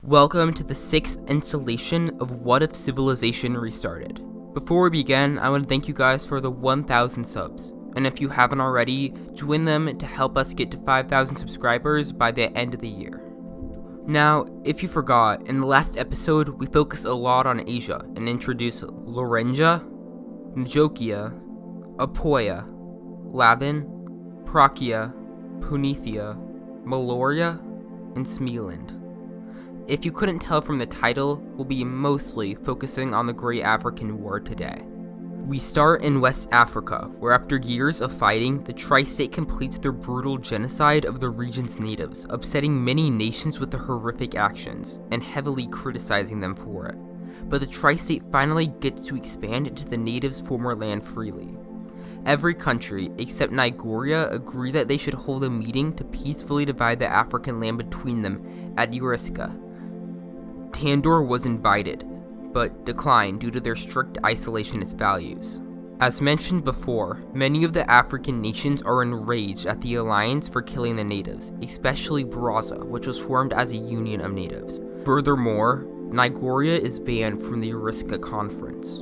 Welcome to the 6th installation of What If Civilization Restarted. Before we begin, I want to thank you guys for the 1,000 subs, and if you haven't already, join them to help us get to 5,000 subscribers by the end of the year. Now, if you forgot, in the last episode we focused a lot on Asia and introduced Laurentia, Najokia, Apoya, Lavin, Prakia, Punithia, Meloria, and Smealand. If you couldn't tell from the title, we'll be mostly focusing on the Great African War today. We start in West Africa, where after years of fighting, the Tri-State completes their brutal genocide of the region's natives, upsetting many nations with their horrific actions, and heavily criticizing them for it. But the Tri-State finally gets to expand into the natives' former land freely. Every country, except Nigeria, agree that they should hold a meeting to peacefully divide the African land between them at Orisa. Tandor was invited, but declined due to their strict isolationist values. As mentioned before, many of the African nations are enraged at the alliance for killing the natives, especially Brazza, which was formed as a union of natives. Furthermore, Nigeria is banned from the Orisa Conference.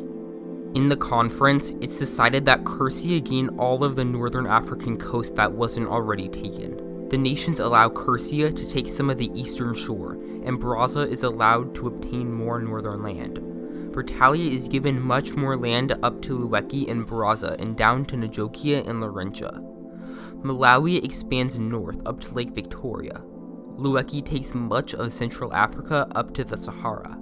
In the conference, it's decided that Cursia gain all of the northern African coast that wasn't already taken. The nations allow Cursia to take some of the eastern shore, and Brazza is allowed to obtain more northern land. Vertalia is given much more land up to Lueki and Brazza and down to Najokia and Laurentia. Malawi expands north up to Lake Victoria. Lueki takes much of Central Africa up to the Sahara.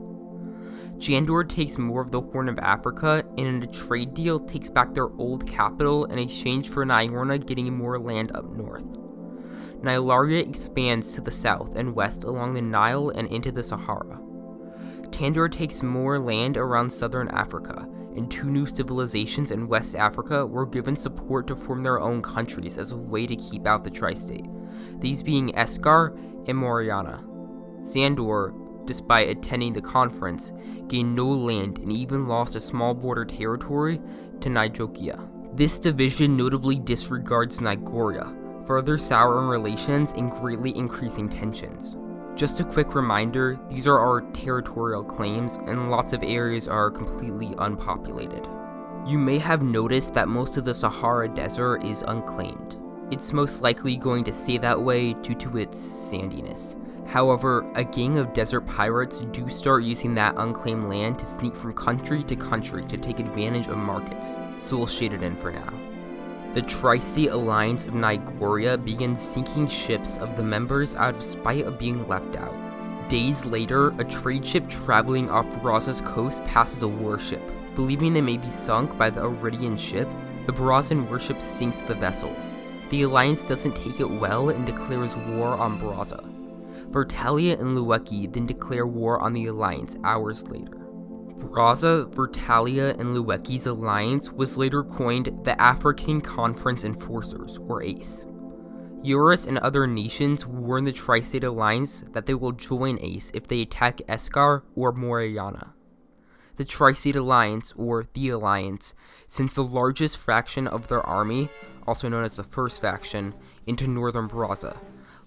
Jandor takes more of the Horn of Africa, and in a trade deal takes back their old capital in exchange for Niorna getting more land up north. Nilaria expands to the south and west along the Nile and into the Sahara. Tandor takes more land around southern Africa, and two new civilizations in West Africa were given support to form their own countries as a way to keep out the Tri-State, these being Eskar and Moriana. Zandor, despite attending the conference, gained no land and even lost a small border territory to Najokia. This division notably disregards Nigeria, further souring relations and greatly increasing tensions. Just a quick reminder, these are our territorial claims and lots of areas are completely unpopulated. You may have noticed that most of the Sahara Desert is unclaimed. It's most likely going to stay that way due to its sandiness. However, a gang of desert pirates do start using that unclaimed land to sneak from country to country to take advantage of markets, so we'll shade it in for now. The Tri-State Alliance of Nigeria begins sinking ships of the members out of spite of being left out. Days later, a trade ship traveling off Brazza's coast passes a warship. Believing they may be sunk by the Iridian ship, the Brazzan warship sinks the vessel. The Alliance doesn't take it well and declares war on Brazza. Vertalia and Lueki then declare war on the Alliance hours later. Brazza, Vertalia, and Lueki's alliance was later coined the African Conference Enforcers, or ACE. Eurus and other nations warn the Tri-State Alliance that they will join ACE if they attack Eskar or Moriana. The Tri-State Alliance, or the Alliance, sends the largest fraction of their army, also known as the First Faction, into northern Brazza.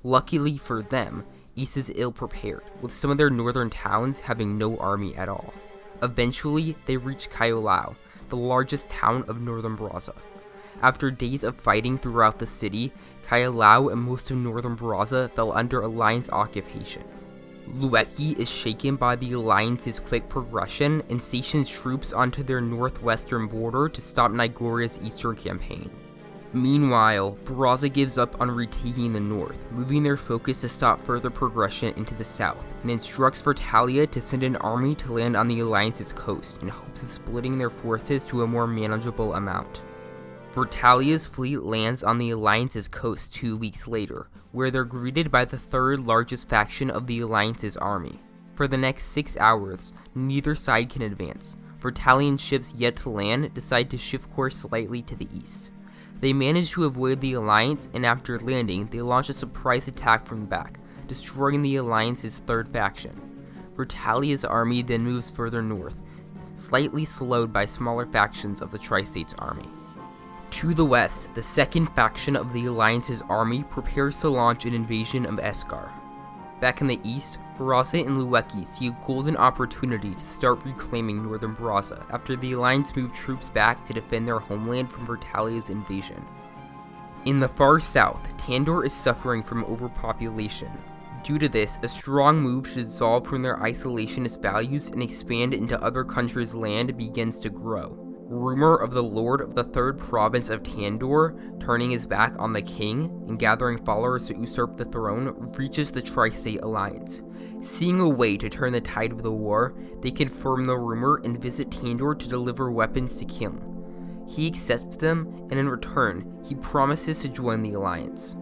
Luckily for them, ACE is ill-prepared, with some of their northern towns having no army at all. Eventually, they reach Kaiolao, the largest town of northern Brazza. After days of fighting throughout the city, Kaiolao and most of northern Brazza fell under Alliance occupation. Lueki is shaken by the Alliance's quick progression and stations troops onto their northwestern border to stop Nigeria's eastern campaign. Meanwhile, Brazza gives up on retaking the north, moving their focus to stop further progression into the south, and instructs Vertalia to send an army to land on the Alliance's coast in hopes of splitting their forces to a more manageable amount. Vertalia's fleet lands on the Alliance's coast 2 weeks later, where they're greeted by the third largest faction of the Alliance's army. For the next 6 hours, neither side can advance. Vertalian ships yet to land decide to shift course slightly to the east. They manage to avoid the Alliance, and after landing, they launch a surprise attack from the back, destroying the Alliance's third faction. Vertalia's army then moves further north, slightly slowed by smaller factions of the Tri-State's army. To the west, the second faction of the Alliance's army prepares to launch an invasion of Eskar. Back in the east, Braza and Lueki see a golden opportunity to start reclaiming northern Braza after the Alliance moved troops back to defend their homeland from Vertalia's invasion. In the far south, Tandor is suffering from overpopulation. Due to this, a strong move to dissolve from their isolationist values and expand into other countries' land begins to grow. Rumor of the Lord of the Third Province of Tandor turning his back on the king and gathering followers to usurp the throne reaches the Tri-State Alliance. Seeing a way to turn the tide of the war, they confirm the rumor and visit Tandor to deliver weapons to Kinland. He accepts them, and in return, he promises to join the alliance.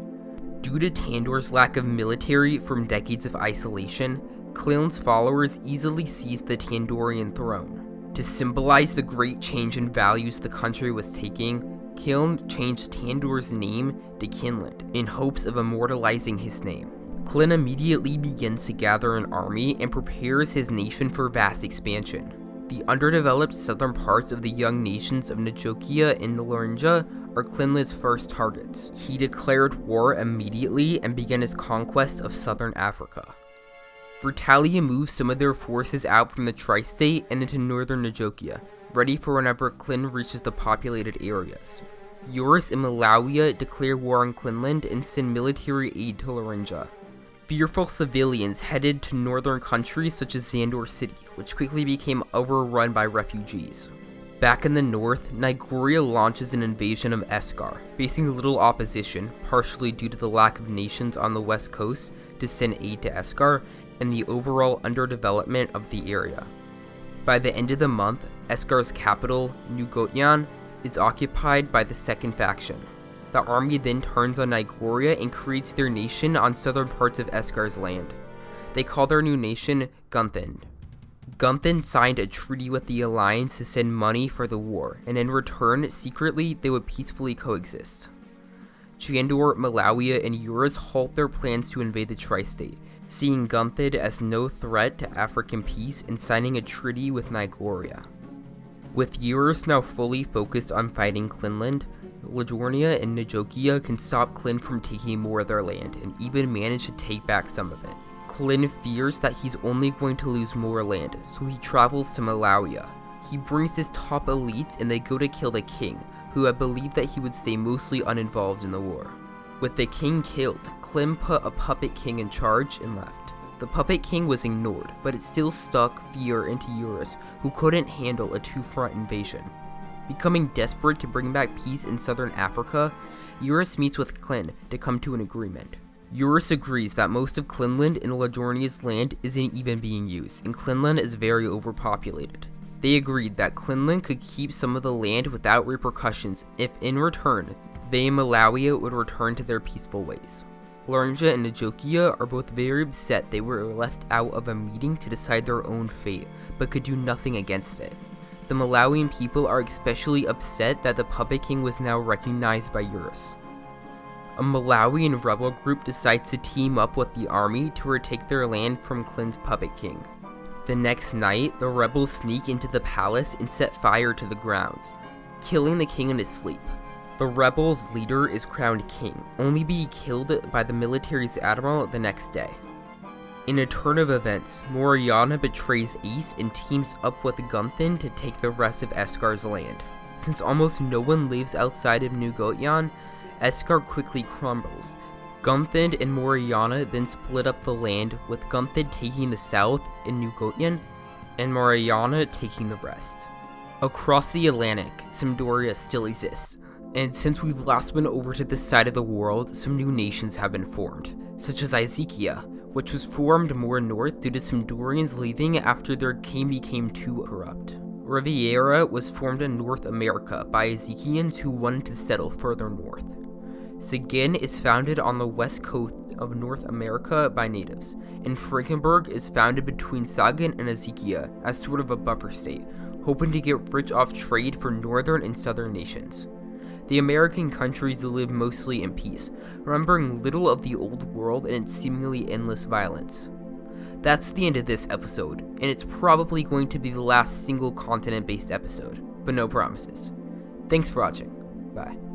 Due to Tandor's lack of military from decades of isolation, Kinland's followers easily seized the Tandorian throne. To symbolize the great change in values the country was taking, Kinland changed Tandor's name to Kinland in hopes of immortalizing his name. Kinland immediately begins to gather an army and prepares his nation for vast expansion. The underdeveloped southern parts of the young nations of Najokia and Lorinja are Kinland's first targets. He declared war immediately and began his conquest of southern Africa. Vertalia moves some of their forces out from the Tri-State and into northern Najokia, ready for whenever Kinland reaches the populated areas. Eurus and Malawia declare war on Kinland and send military aid to Lorinja. Fearful civilians headed to northern countries such as Zandor City, which quickly became overrun by refugees. Back in the north, Nigoria launches an invasion of Eskar, facing little opposition, partially due to the lack of nations on the west coast to send aid to Eskar, and the overall underdevelopment of the area. By the end of the month, Eskar's capital, New Gotyan, is occupied by the second faction. The army then turns on Nigoria and creates their nation on southern parts of Eskar's land. They call their new nation Gunthand. Gunthand signed a treaty with the Alliance to send money for the war, and in return, secretly, they would peacefully coexist. Jandor, Malawia, and Eurus halt their plans to invade the Tri-State, seeing Gunthand as no threat to African peace and signing a treaty with Nigoria. With Eurus now fully focused on fighting Kinland, Lajornia and Najokia can stop Kinland from taking more of their land and even manage to take back some of it. Kinland fears that he's only going to lose more land, so he travels to Malawia. He brings his top elites and they go to kill the king, who had believed that he would stay mostly uninvolved in the war. With the king killed, Kinland put a puppet king in charge and left. The puppet king was ignored, but it still stuck fear into Eurus, who couldn't handle a two-front invasion. Becoming desperate to bring back peace in southern Africa, Eurus meets with Kinland to come to an agreement. Eurus agrees that most of Kinland and Lajornia's land isn't even being used, and Kinland is very overpopulated. They agreed that Kinland could keep some of the land without repercussions if, in return, they and Malawia would return to their peaceful ways. Lorinja and Najokia are both very upset they were left out of a meeting to decide their own fate, but could do nothing against it. The Malawian people are especially upset that the puppet king was now recognized by Eurus. A Malawian rebel group decides to team up with the army to retake their land from Kinland's puppet king. The next night, the rebels sneak into the palace and set fire to the grounds, killing the king in his sleep. The rebels' leader is crowned king, only to be killed by the military's admiral the next day. In a turn of events, Moriana betrays Ace and teams up with Gunthand to take the rest of Eskar's land. Since almost no one lives outside of New Gotyan, Eskar quickly crumbles. Gunthand and Moriana then split up the land, with Gunthand taking the south in New Gotyan, and Moriana taking the rest. Across the Atlantic, Sampdoria still exists. And since we've last been over to this side of the world, some new nations have been formed, such as Izikia, which was formed more north due to Sampdorians leaving after their king became too corrupt. Riviera was formed in North America by Izikians who wanted to settle further north. Seguin is founded on the west coast of North America by natives, and Frankenberg is founded between Sagan and Izikia as sort of a buffer state, hoping to get rich off trade for northern and southern nations. The American countries live mostly in peace, remembering little of the old world and its seemingly endless violence. That's the end of this episode, and it's probably going to be the last single continent-based episode, but no promises. Thanks for watching. Bye.